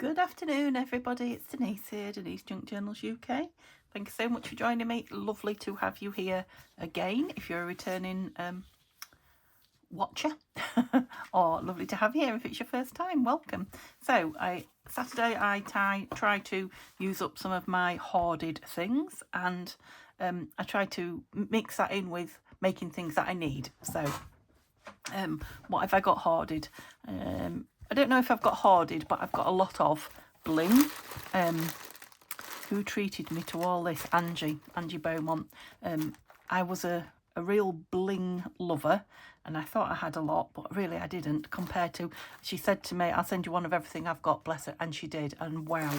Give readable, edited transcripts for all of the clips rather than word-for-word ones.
Good afternoon, everybody. It's Denise here, Denise Junk Journals UK. Thank you so much for joining me. Lovely to have you here again if you're a returning watcher, or lovely to have you here if it's your first time. Welcome. So Saturday I try to use up some of my hoarded things, and I try to mix that in with making things that I need. So what have I got hoarded? I don't know if I've got hoarded, but I've got a lot of bling. Who treated me to all this? Angie Beaumont. I was a real bling lover, and I thought I had a lot, but really I didn't, compared to, she said to me, I'll send you one of everything I've got, bless her, and she did, and wow.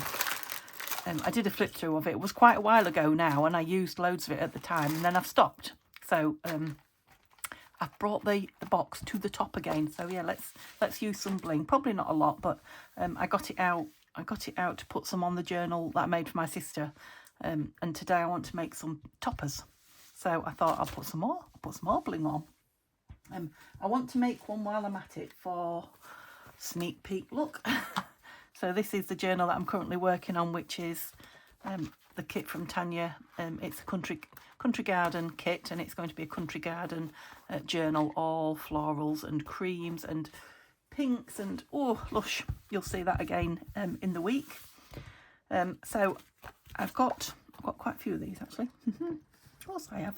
I did a flip through of it. It was quite a while ago now, and I used loads of it at the time, and then I've stopped. So I've brought the box to the top again. So yeah, let's use some bling. Probably not a lot, but I got it out to put some on the journal that I made for my sister. And today I want to make some toppers. So I thought I'll put some more bling on. I want to make one while I'm at it for sneak peek look. So this is the journal that I'm currently working on, which is the kit from Tanya. It's a country garden kit, and it's going to be a country garden journal, all florals and creams and pinks and oh lush. You'll see that again in the week. So I've got quite a few of these actually. Of course I have.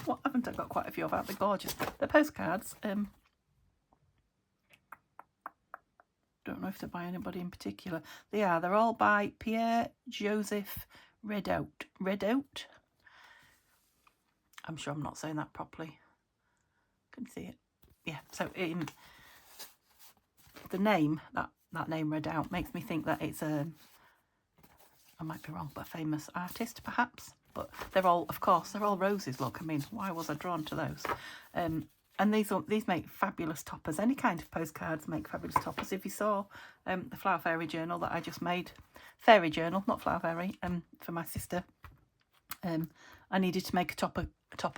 What haven't I got quite a few of? They're gorgeous. They're postcards. Don't know if they're by anybody in particular. They're all by Pierre Joseph Redout. I'm sure I'm not saying that properly. Can see it. Yeah, so the name, that name Redout, makes me think that it's I might be wrong, but a famous artist perhaps. But they're all, of course, they're all roses. Look, I mean, why was I drawn to those? And these make fabulous toppers. Any kind of postcards make fabulous toppers. If you saw the Flower Fairy journal that I just made, Fairy journal, not Flower Fairy, for my sister, I needed to make a topper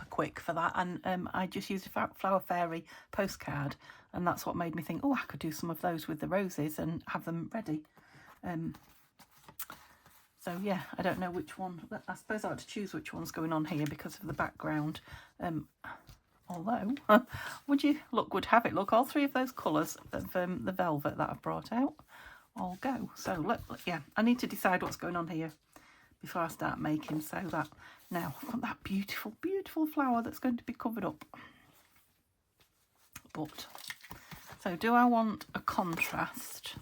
quick for that, and I just used a Flower Fairy postcard, and that's what made me think, oh, I could do some of those with the roses and have them ready. So yeah, I don't know which one. I suppose I ought to choose which one's going on here because of the background. Although, would have it, look, all three of those colours of the velvet that I've brought out all go. So yeah, I need to decide what's going on here before I start making. So that, now I've got that beautiful, beautiful flower that's going to be covered up. But, so do I want a contrast?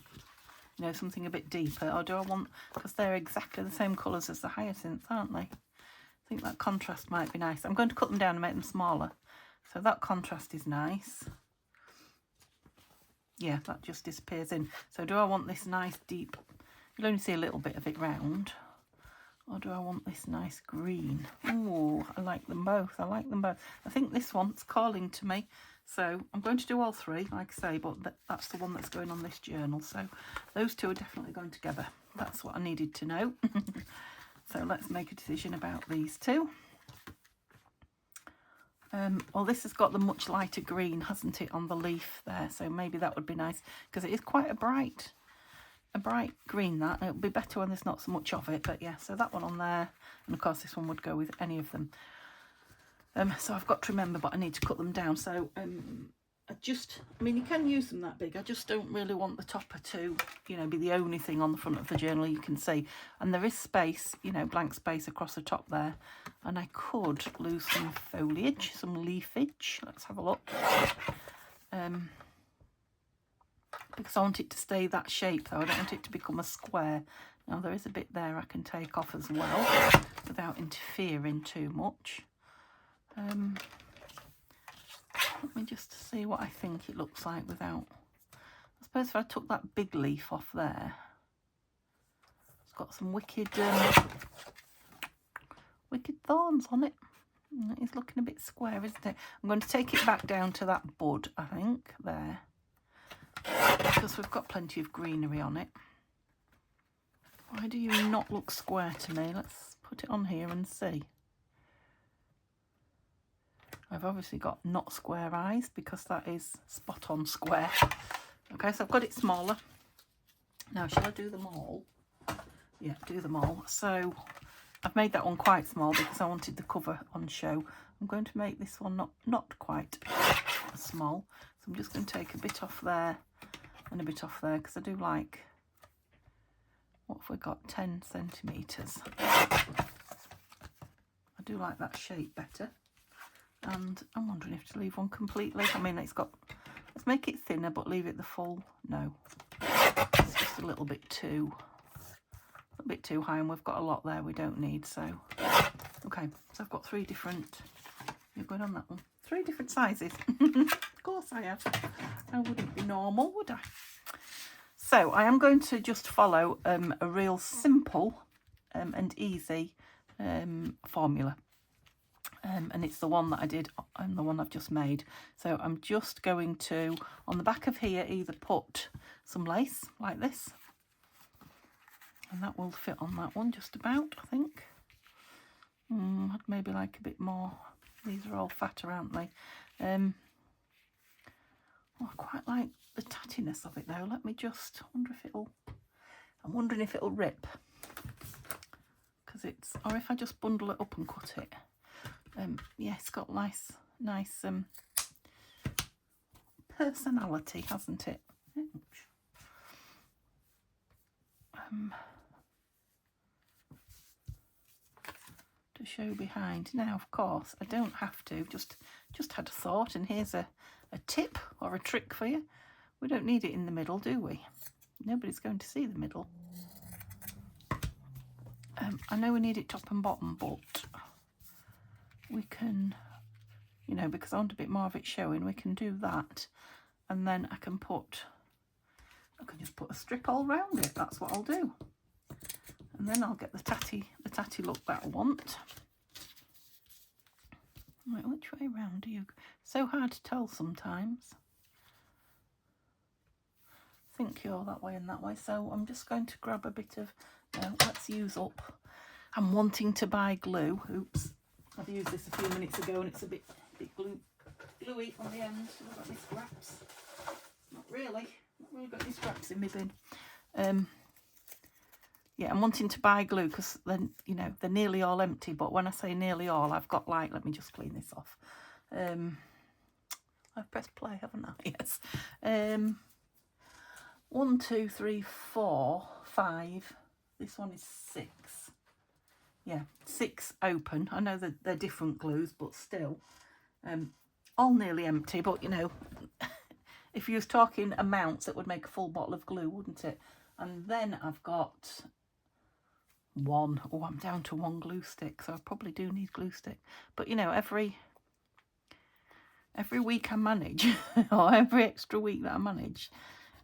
You know, something a bit deeper, or do I want, because they're exactly the same colours as the hyacinths, aren't they? I think that contrast might be nice. I'm going to cut them down and make them smaller. So that contrast is nice. Yeah, that just disappears in. So do I want this nice deep, you'll only see a little bit of it round, or do I want this nice green? Oh, I like them both. I like them both. I think this one's calling to me. So I'm going to do all three, like I say, but that's the one that's going on this journal. So those two are definitely going together. That's what I needed to know. So let's make a decision about these two. Well, this has got the much lighter green, hasn't it, on the leaf there? So maybe that would be nice, because it is quite a bright green, that. It'll be better when there's not so much of it, but yeah, so that one on there, and of course this one would go with any of them. So I've got to remember, but I need to cut them down. So I mean, you can use them that big. I just don't really want the topper to, you know, be the only thing on the front of the journal you can see. And there is space, you know, blank space across the top there. And I could lose some foliage, some leafage. Let's have a look. Because I want it to stay that shape, though. I don't want it to become a square. Now, there is a bit there I can take off as well without interfering too much. Let me just see what I think it looks like without. I suppose if I took that big leaf off there, it's got some wicked thorns on it. It's looking a bit square, isn't it? I'm going to take it back down to that bud, I think, there, because we've got plenty of greenery on it. Why do you not look square to me? Let's put it on here and see. I've obviously got not square eyes because that is spot on square. Okay, so I've got it smaller. Now, shall I do them all? Yeah, do them all. So I've made that one quite small because I wanted the cover on show. I'm going to make this one not quite small. So I'm just going to take a bit off there and a bit off there because I do like, what have we got, 10 centimetres. I do like that shape better. And I'm wondering if to leave one completely. I mean, let's make it thinner but leave it the full. No, it's just a little bit too high, and we've got a lot there we don't need. So okay, so I've got 3 different, you're going on that one, 3 different sizes. Of course I have. I wouldn't be normal, would I? So I am going to just follow a real simple and easy formula. And it's the one that I did and the one I've just made. So I'm just going to, on the back of here, either put some lace like this, and that will fit on that one just about, I think. I'd maybe like a bit more. These are all fatter, aren't they? Oh, I quite like the tattiness of it though. Let me just wonder if I'm wondering if it'll rip, because it's, or if I just bundle it up and cut it. Yeah, it's got nice personality, hasn't it? To show behind. Now, of course, I don't have to. Just had a thought, and here's a tip or a trick for you. We don't need it in the middle, do we? Nobody's going to see the middle. I know we need it top and bottom, but we can, you know, because I want a bit more of it showing, we can do that, and then I can just put a strip all round it. That's what I'll do, and then I'll get the tatty look that I want. Right, which way round do you? So hard to tell sometimes. I think you're that way and that way. So I'm just going to grab a bit of. Let's use up. I'm wanting to buy glue. Oops. I've used this a few minutes ago and it's a bit gluey on the end. I've got any scraps? Not really got any scraps in my bin. Yeah, I'm wanting to buy glue because then, you know, they're nearly all empty. But when I say nearly all, I've got like, let me just clean this off. I've pressed play, haven't I? Yes. 1, 2, 3, 4, 5. This one is 6. Yeah, 6 open. I know that they're different glues, but still, all nearly empty. But you know, if you was talking amounts, it would make a full bottle of glue, wouldn't it? And then I've got 1. Oh, I'm down to 1 glue stick, so I probably do need glue stick. But you know, every week I manage, or every extra week that I manage,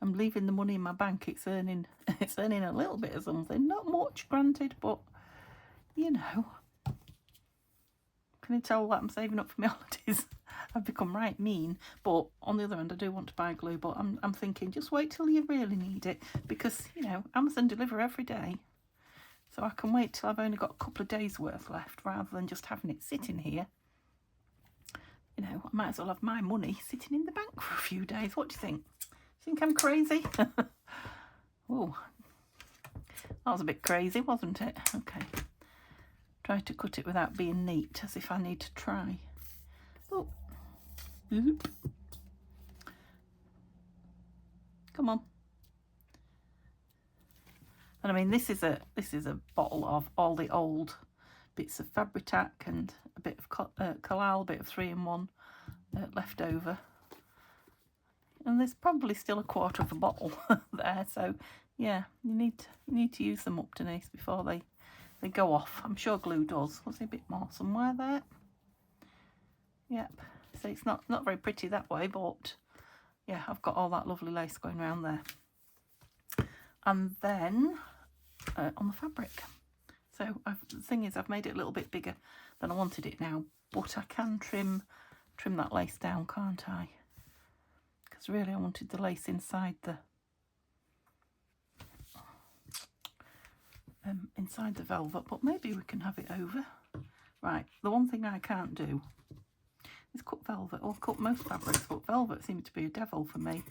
I'm leaving the money in my bank. It's earning a little bit of something. Not much, granted, but you know, can you tell that I'm saving up for my holidays? I've become right mean. But on the other hand, I do want to buy glue, but I'm thinking just wait till you really need it, because you know, Amazon deliver every day, so I can wait till I've only got a couple of days worth left, rather than just having it sitting here. You know, I might as well have my money sitting in the bank for a few days. What do you think? Think I'm crazy? Oh, that was a bit crazy, wasn't it? Okay. Try to cut it without being neat, as if I need to try. Oh. Oop. Come on. And I mean, this is a bottle of all the old bits of Fabri-Tac and a bit of Collal, a bit of 3-in-1 left over. And there's probably still a quarter of a bottle there. So yeah, you need to use them up, Denise, before they go off. I'm sure glue does. Was there a bit more somewhere there? Yep. So it's not very pretty that way, but yeah, I've got all that lovely lace going around there. And then on the fabric. So the thing is, I've made it a little bit bigger than I wanted it now, but I can trim that lace down, can't I? Because really I wanted the lace inside the velvet, but maybe we can have it over. Right, the one thing I can't do is cut velvet, or cut most fabrics, but velvet seems to be a devil for me.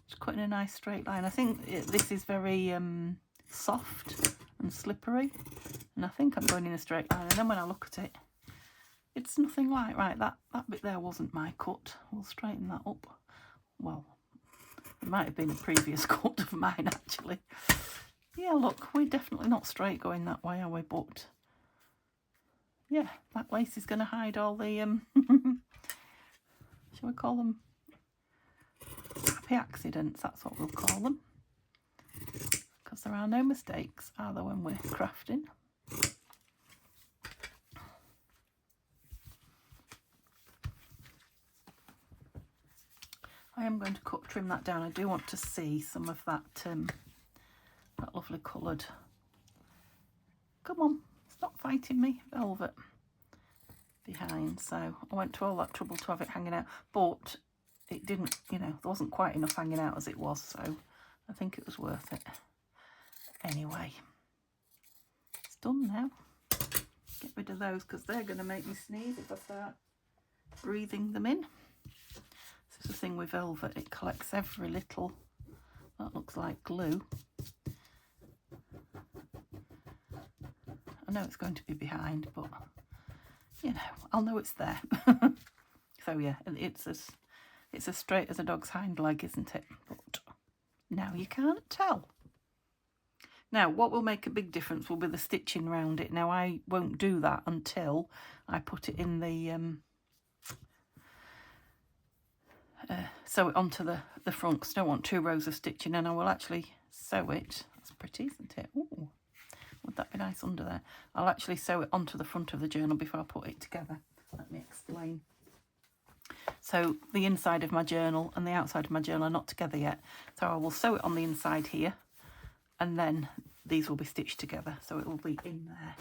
Just cutting a nice straight line. I think this is very soft and slippery, and I think I'm going in a straight line, and then when I look at it, it's nothing like, right, that bit there wasn't my cut. We'll straighten that up. Well, it might have been a previous cut of mine, actually. Yeah, look, we're definitely not straight going that way, are we? But yeah, that lace is going to hide all the, shall we call them happy accidents? That's what we'll call them. Because there are no mistakes, are there, when we're crafting? I am going to trim that down. I do want to see some of that that lovely coloured, come on, stop fighting me, velvet behind. So I went to all that trouble to have it hanging out, but it didn't, you know, there wasn't quite enough hanging out as it was, so I think it was worth it. Anyway, it's done now. Get rid of those because they're going to make me sneeze if I start breathing them in. This is the thing with velvet, it collects every little, that looks like glue. I know it's going to be behind, but you know, I'll know it's there. So yeah, it's as straight as a dog's hind leg, isn't it? But now you can't tell. Now, what will make a big difference will be the stitching around it. Now, I won't do that until I put it in the sew it onto the front, because I don't want 2 rows of stitching, and I will actually sew it. That's pretty, isn't it? Ooh, would that be nice under there? I'll actually sew it onto the front of the journal before I put it together. Let me explain. So the inside of my journal and the outside of my journal are not together yet, so I will sew it on the inside here, and then these will be stitched together, so it will be in there.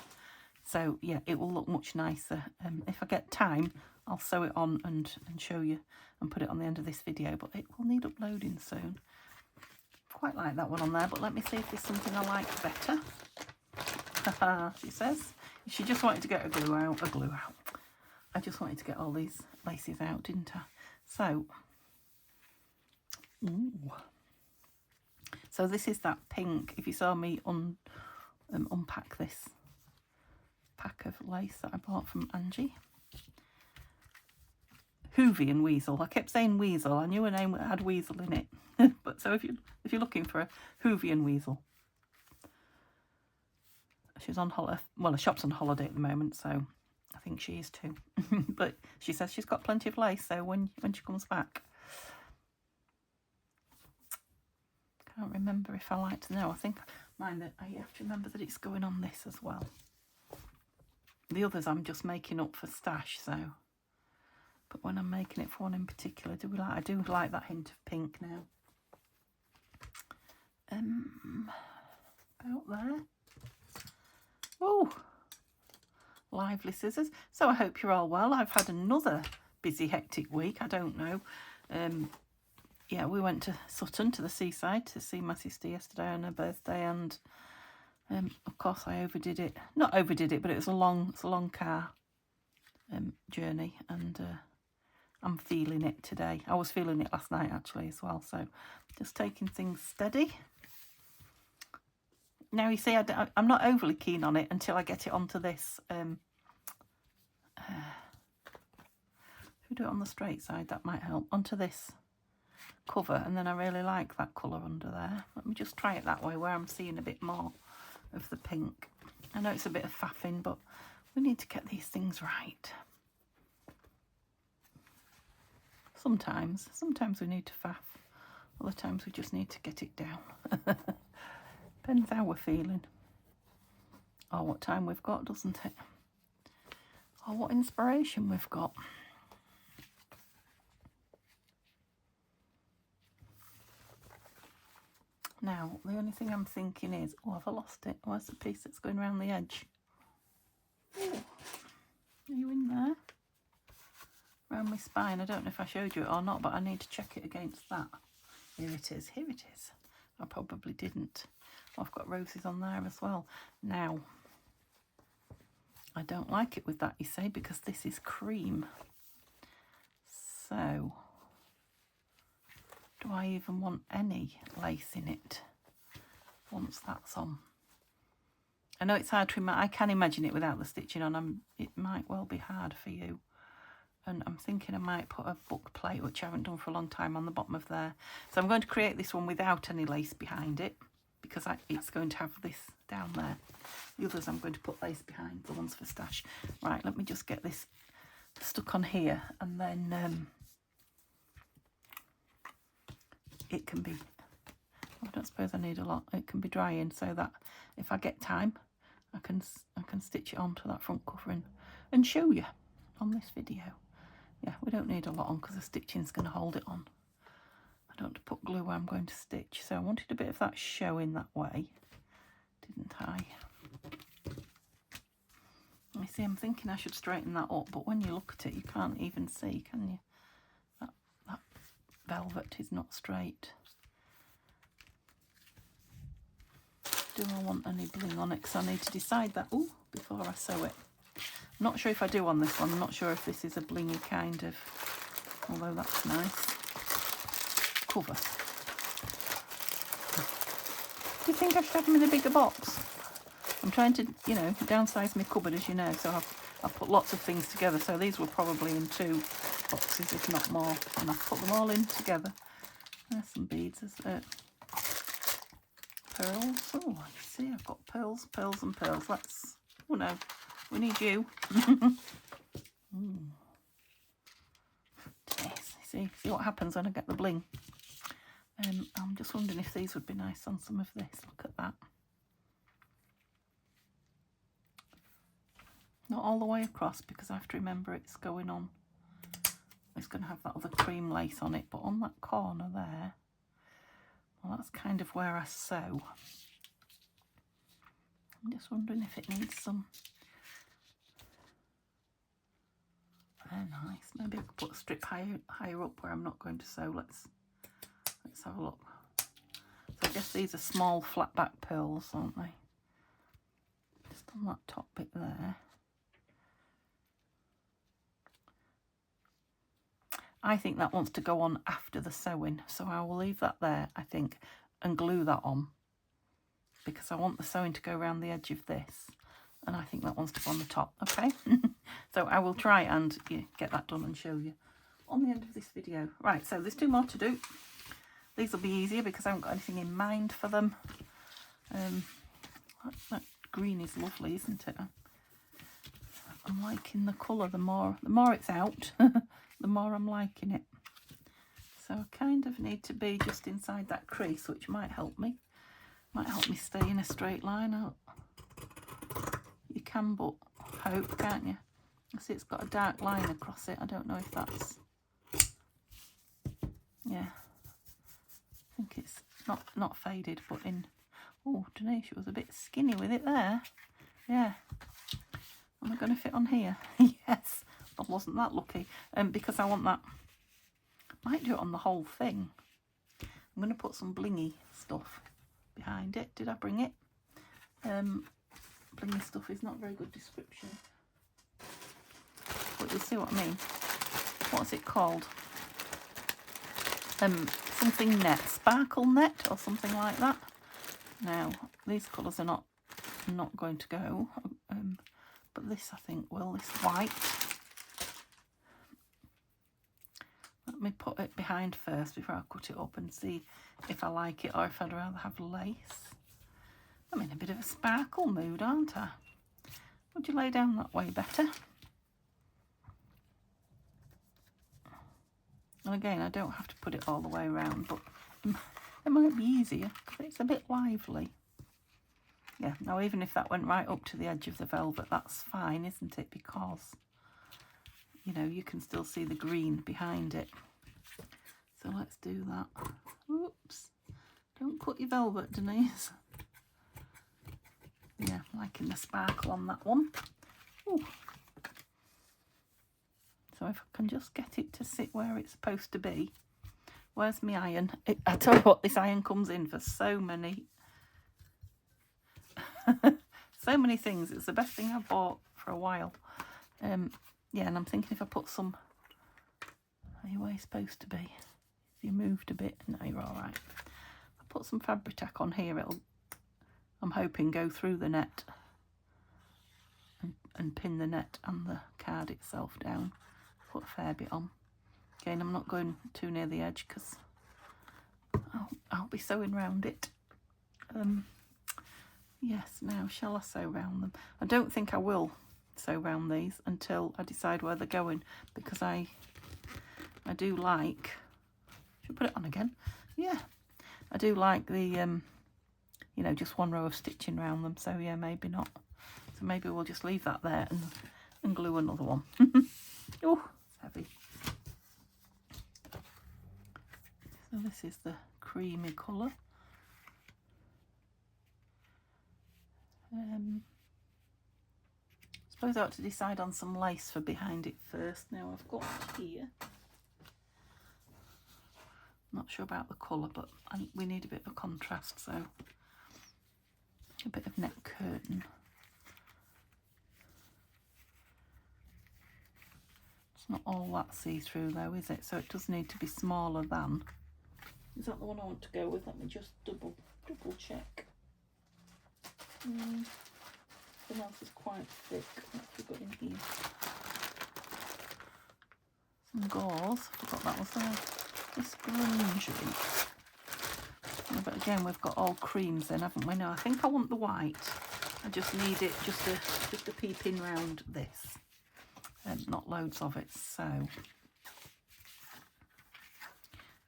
So yeah, it will look much nicer. If I get time, I'll sew it on and show you and put it on the end of this video, but it will need uploading soon. Quite like that one on there, but let me see if there's something I like better. She says she just wanted to get a glue out. I just wanted to get all these laces out, didn't I? So, ooh. So this is that pink. If you saw me unpack this pack of lace that I bought from Angie. Hoovian Weasel. I kept saying weasel. I knew a name that had weasel in it. But so if you're looking for a Hoovian Weasel. She's on holiday. Well, the shop's on holiday at the moment, so I think she is too. But she says she's got plenty of lace, so when she comes back. Can't remember if I like to know. I think mine that I have to remember that it's going on this as well. The others I'm just making up for stash, so. But when I'm making it for one in particular, I do like that hint of pink now. About there. Oh, lively scissors. So I hope you're all well. I've had another busy, hectic week. I don't know. Yeah, we went to Sutton, to the seaside, to see my sister yesterday on her birthday, and of course I overdid it. Not overdid it, but it was a long car journey, and I'm feeling it today. I was feeling it last night actually as well, so just taking things steady. Now you see, I'm not overly keen on it until I get it onto this. If we do it on the straight side, that might help. Onto this cover, and then I really like that colour under there. Let me just try it that way, where I'm seeing a bit more of the pink. I know it's a bit of faffing, but we need to get these things right. Sometimes we need to faff. Other times we just need to get it down. Depends how we're feeling. Or what time we've got, doesn't it? Or what inspiration we've got. Now, the only thing I'm thinking is, oh, have I lost it? Where's the piece that's going around the edge? Ooh. Are you in there? Around my spine. I don't know if I showed you it or not, but I need to check it against that. Here it is. Here it is. I probably didn't. Oh, I've got roses on there as well. Now, I don't like it with that, you say, because this is cream. So, Do I even want any lace in it once that's on? I know it's hard to imagine. I can imagine it without the stitching on. It might well be hard for you. And I'm thinking I might put a book plate, which I haven't done for a long time, on the bottom of there. So I'm going to create this one without any lace behind it, because it's going to have this down there. The others I'm going to put lace behind, the ones for stash. Right, let me just get this stuck on here, and then it can be, I don't suppose I need a lot, it can be drying, so that if I get time I can stitch it onto that front covering and show you on this video. Yeah, we don't need a lot on because the stitching's going to hold it on. I don't want to put glue where I'm going to stitch, so I wanted a bit of that showing that way, didn't I? You see, I'm thinking I should straighten that up, but when you look at it you can't even see, can you? That velvet is not straight. Do I want any bling on it? Because I need to decide that before I sew it. I'm not sure if I do on this one. I'm not sure if this is a blingy kind of, although that's nice, cover. Do you think I should have them in a bigger box? I'm trying to, you know, downsize my cupboard, as you know, so I've put lots of things together. So these were probably in 2 boxes, if not more, and I've put them all in together. There's some beads, pearls. Oh, I see, I've got pearls, pearls and pearls. Oh no, we need you. Yes, see what happens when I get the bling. I'm just wondering if these would be nice on some of this. Look at that. Not all the way across, because I have to remember it's going on. It's going to have that other cream lace on it, but on that corner there, well, that's kind of where I sew. I'm just wondering if it needs some. Very nice. Maybe I could put a strip higher up where I'm not going to sew. Let's have a look. So I guess these are small flat back pearls, aren't they? Just on that top bit there. I think that wants to go on after the sewing, so I will leave that there, I think, and glue that on, because I want the sewing to go around the edge of this, and I think that wants to go on the top. Okay. So I will try and get that done and show you on the end of this video. Right, so there's 2 more to do. These will be easier because I haven't got anything in mind for them. That green is lovely, isn't it? I'm liking the colour. The more it's out, the more I'm liking it. So I kind of need to be just inside that crease, which might help me. Might help me stay in a straight line out. You can but hope, can't you? I see it's got a dark line across it. I don't know if that's... Yeah. I think it's not faded, but in... Oh, Denise was a bit skinny with it there. Yeah. Am I going to fit on here? Yes. I wasn't that lucky. Because I want that... Might do it on the whole thing. I'm going to put some blingy stuff behind it. Did I bring it? Blingy stuff is not a very good description. But you'll see what I mean. What's it called? Something net. Sparkle net or something like that. Now, these colours are not going to go. But this, I think, will. This white. Let me put it behind first before I cut it up and see if I like it or if I'd rather have lace. I'm in a bit of a sparkle mood, aren't I? Would you lay down that way better? And again, I don't have to put it all the way around, but it might be easier because it's a bit lively. Yeah, now even if that went right up to the edge of the velvet, that's fine, isn't it? Because, you know, you can still see the green behind it. So let's do that. Oops. Don't cut your velvet, Denise. Yeah, liking the sparkle on that one. Ooh. So if I can just get it to sit where it's supposed to be. Where's my iron? I tell you what, this iron comes in for so many... so many things. It's the best thing I've bought for a while. Yeah, and I'm thinking if I put some... Are you where you're supposed to be? you moved a bit. No, you're all right. I put some fabric tack on here. It'll, I'm hoping, go through the net and pin the net and the card itself down. Put a fair bit on. Again, I'm not going too near the edge because I'll be sewing round it. Yes, now shall I sew round them? I don't think I will sew round these until I decide where they're going, because I do like, should I put it on again? Yeah, I do like the you know, just one row of stitching round them, so yeah, maybe not. So maybe we'll just leave that there and glue another one. Oh, it's heavy. So this is the creamy colour. Suppose I ought to decide on some lace for behind it first. Now I've got here, not sure about the colour, but we need a bit of contrast, so a bit of net curtain. It's not all that see-through though, is it? So it does need to be smaller than. Is that the one I want to go with? Let me just double check. Something else is quite thick. What have we got in here? Some gauze. I forgot that was there. This grungy. Yeah, but again, we've got all creams in, haven't we? No, I think I want the white. I just need it just to peep in round this. Not loads of it, so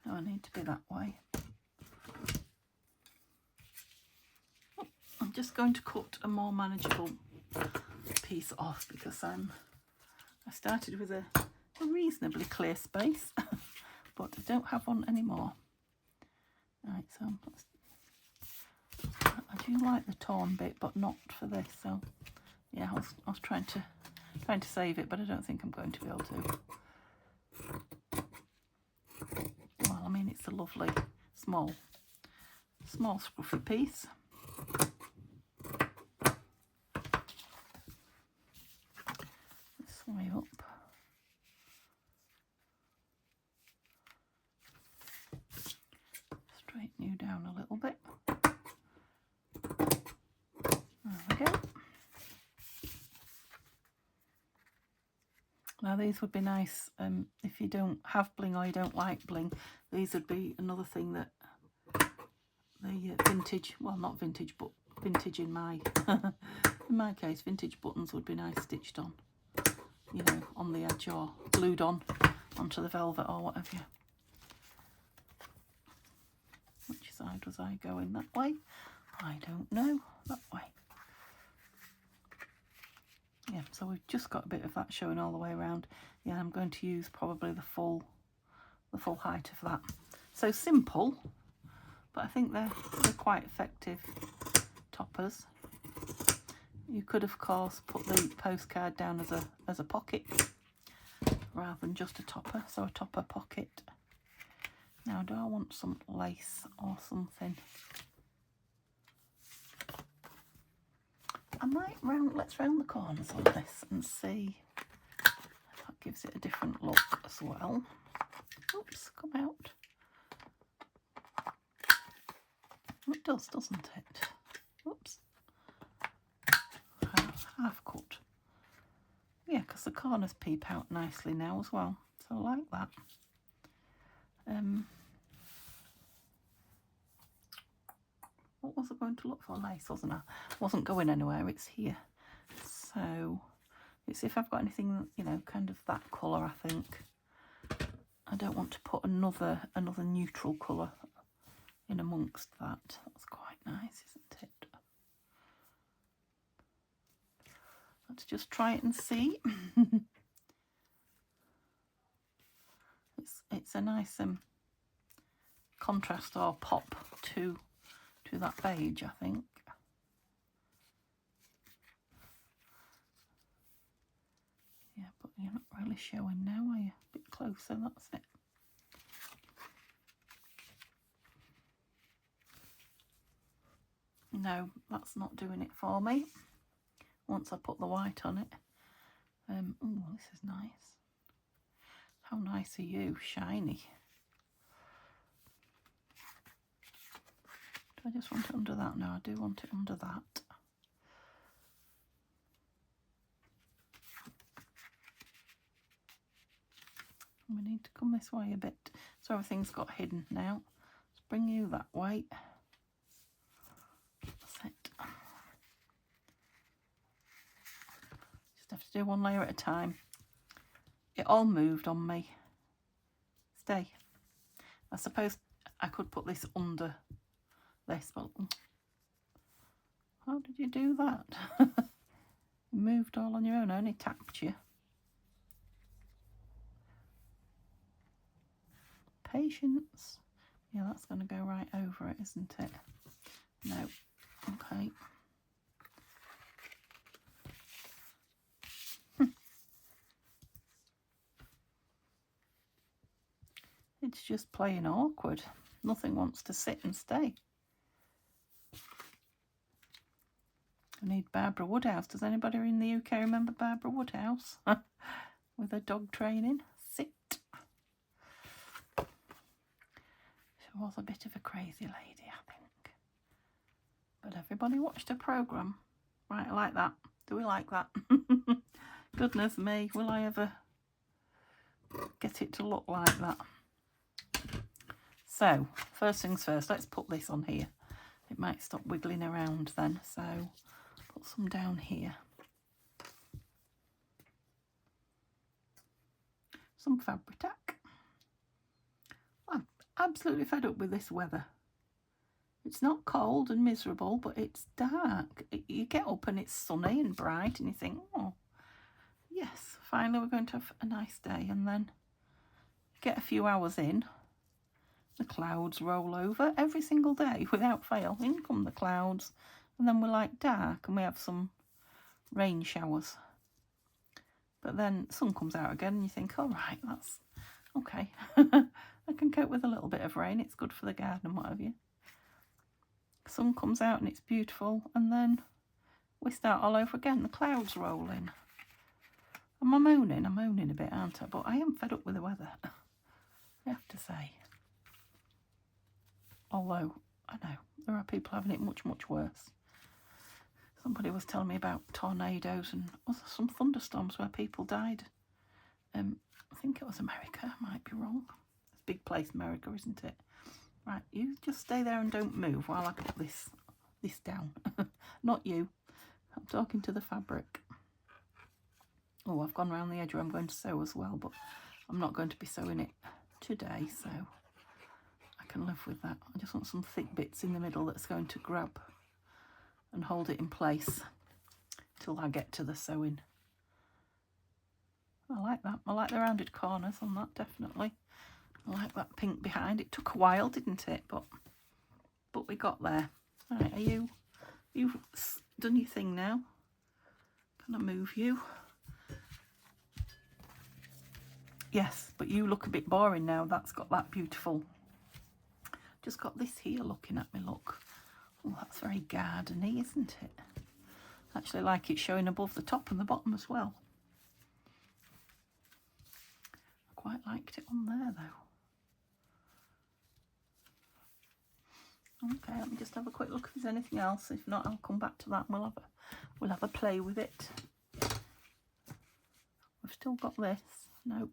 no, I need to be that way. I'm just going to cut a more manageable piece off because I started with a reasonably clear space, but I don't have one anymore. Right, so I do like the torn bit, but not for this. So yeah, I was trying to save it, but I don't think I'm going to be able to. Well, I mean, it's a lovely small scruffy piece. This way up. Straighten you down a little bit. There we go. Now these would be nice if you don't have bling or you don't like bling. These would be another thing that the vintage, well, not vintage, but vintage in my in my case, vintage buttons would be nice stitched on, you know, on the edge or glued on onto the velvet or whatever. Which side was I going? That way? I don't know. That way. Yeah, so we've just got a bit of that showing all the way around. Yeah, I'm going to use probably the full height of that. So simple, but I think they're quite effective toppers. You could, of course, put the postcard down as a pocket rather than just a topper. So a topper pocket. Now, do I want some lace or something? I might let's round the corners on this and see if that gives it a different look as well. Oops, come out. It does, doesn't it? Oops. Half cut. Yeah, because the corners peep out nicely now as well. So I like that. What was I going to look for? Lace, wasn't I? Wasn't going anywhere, it's here. So it's if I've got anything, you know, kind of that colour, I think. I don't want to put another neutral colour in amongst that. That's quite nice, isn't it? Let's just try it and see. It's a nice contrast or pop to that beige, I think. Yeah, but you're not really showing now, are you? A bit closer, that's it. No, that's not doing it for me. Once I put the white on it. Oh, this is nice. How nice are you? Shiny. Do I just want it under that? No, I do want it under that. We need to come this way a bit so everything's got hidden now. Let's bring you that way. That's it. Just have to do one layer at a time. It all moved on me. Stay. I suppose I could put this under this, but how did you do that? You moved all on your own, I only tapped you. Patience. Yeah, that's going to go right over it, isn't it? No. Okay. It's just plain awkward. Nothing wants to sit and stay. I need Barbara Woodhouse. Does anybody in the UK remember Barbara Woodhouse? With her dog training? Sit. She was a bit of a crazy lady, I think. But everybody watched her programme. Right, I like that. Do we like that? Goodness me, will I ever get it to look like that? So, first things first, let's put this on here. It might stop wiggling around then, so put some down here. Some Fabri-Tac. I'm absolutely fed up with this weather. It's not cold and miserable, but it's dark. You get up and it's sunny and bright and you think, oh, yes, finally we're going to have a nice day. And then get a few hours in, the clouds roll over every single day without fail. In come the clouds, and then we're like dark and we have some rain showers. But then sun comes out again and you think, all right, that's okay. I can cope with a little bit of rain. It's good for the garden and what have you. Sun comes out and it's beautiful, and then we start all over again. The clouds roll in. And I'm moaning a bit, aren't I? But I am fed up with the weather, I have to say. Although, I know, there are people having it much, much worse. Somebody was telling me about tornadoes and some thunderstorms where people died. I think it was America, I might be wrong. It's a big place, America, isn't it? Right, you just stay there and don't move while I put this down. Not you. I'm talking to the fabric. Oh, I've gone round the edge where I'm going to sew as well, but I'm not going to be sewing it today, so I can live with that. I just want some thick bits in the middle that's going to grab and hold it in place till I get to the sewing. I like that. I like the rounded corners on that, definitely. I like that pink behind. It took a while, didn't it? But we got there. Right, you've done your thing now. Can I move you? Yes, but you look a bit boring now. That's got that beautiful. Just got this here looking at me, look. Oh, that's very gardeny, isn't it? Actually like it showing above the top and the bottom as well. I quite liked it on there though. Okay, let me just have a quick look if there's anything else. If not, I'll come back to that and we'll have a play with it. We've still got this. Nope.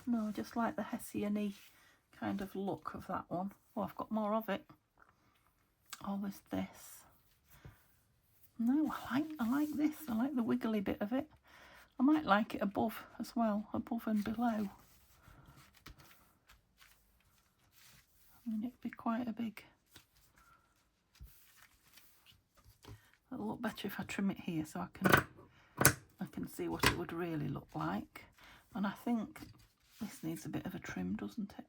No, I just like the Hessian-y kind of look of that one. Oh, I've got more of it. Oh, there's this. No, I like this. I like the wiggly bit of it. I might like it above as well, above and below. I mean, it'd be quite a big... It'll look better if I trim it here so I can see what it would really look like. And I think this needs a bit of a trim, doesn't it?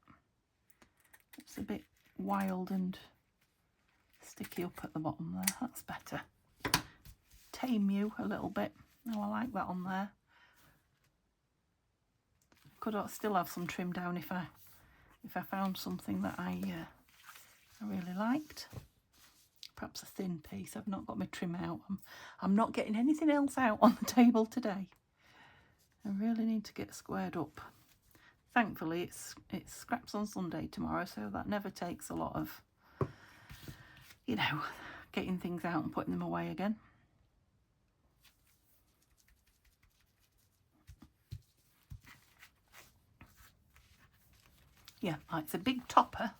It's a bit wild and sticky up at the bottom there. That's better. Tame you a little bit. Oh, I like that on there. Could still have some trim down if I found something that I really liked. Perhaps a thin piece. I've not got my trim out. I'm not getting anything else out on the table today. I really need to get squared up. Thankfully it's scraps on Sunday tomorrow, so that never takes a lot of, you know, getting things out and putting them away again. Yeah, it's a big topper.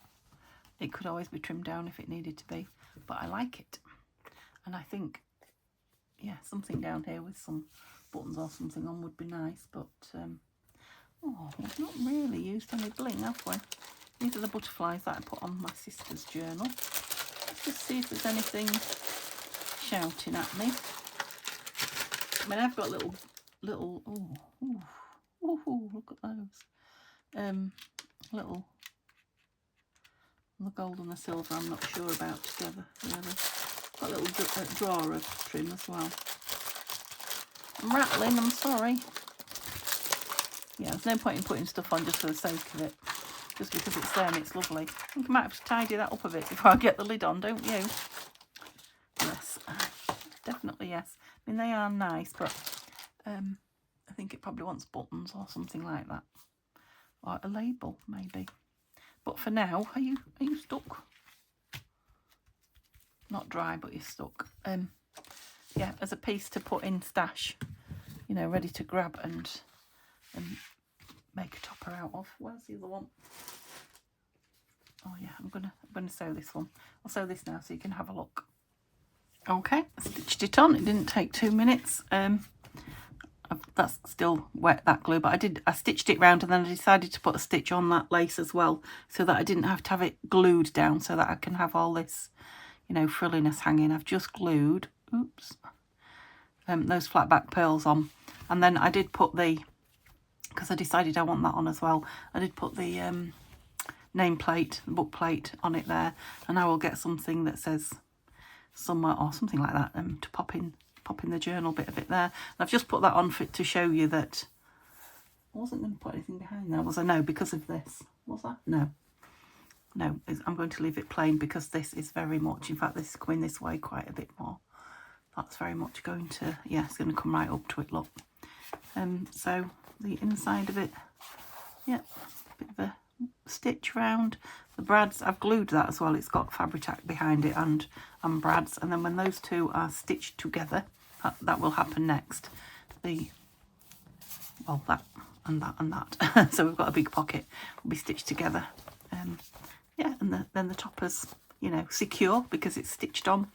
It could always be trimmed down if it needed to be, but I like it. And I think, yeah, something down here with some buttons or something on would be nice, but oh, we've not really used any bling, have we? These are the butterflies that I put on my sister's journal. Let's just see if there's anything shouting at me. I mean, I've got little, look at those. Little, the gold and the silver I'm not sure about together, really. Got a little drawer of trim as well. I'm rattling, I'm sorry. Yeah, there's no point in putting stuff on just for the sake of it. Just because it's there and it's lovely. I think I might have to tidy that up a bit before I get the lid on, don't you? Yes, definitely yes. I mean, they are nice, but I think it probably wants buttons or something like that. Or a label, maybe. But for now, are you stuck? Not dry, but you're stuck. Yeah, as a piece to put in stash, you know, ready to grab and make a topper out of. Where's the other one? Oh yeah, I'm gonna sew this one. I'll sew this now so you can have a look. Okay, I stitched it on. It didn't take 2 minutes. That's still wet, that glue, but I stitched it round and then I decided to put a stitch on that lace as well so that I didn't have to have it glued down, so that I can have all this, you know, frilliness hanging. I've just glued, oops, those flat back pearls on, and then I did put the, because I decided I want that on as well, I did put the nameplate, the book plate on it there, and I will get something that says somewhere or something like that to pop in the journal bit of it there. And I've just put that on to show you that I wasn't going to put anything behind there, was I? No, because of this. Was that? No, I'm going to leave it plain because this is very much, in fact this is coming this way quite a bit more. That's very much going to, yeah, it's going to come right up to it, look. So the inside of it, yeah, a bit of a stitch round. The brads, I've glued that as well. It's got fabric tack behind it and brads, and then when those two are stitched together, that will happen next. Well, that and that and that. So we've got a big pocket will be stitched together. Yeah, and then the topper's, you know, secure because it's stitched on.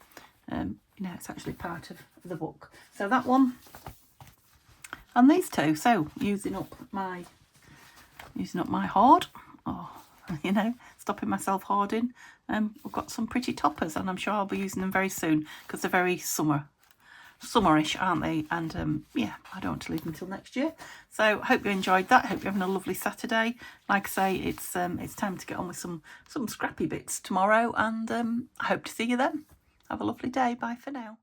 You know, it's actually part of the book. So that one and these two. So using up my hoard, or you know, stopping myself hoarding. We've got some pretty toppers, and I'm sure I'll be using them very soon because they're very summerish, aren't they? And yeah, I don't want to leave them until next year. So hope you enjoyed that. Hope you're having a lovely Saturday. Like I say, it's time to get on with some scrappy bits tomorrow, and I hope to see you then. Have a lovely day. Bye for now.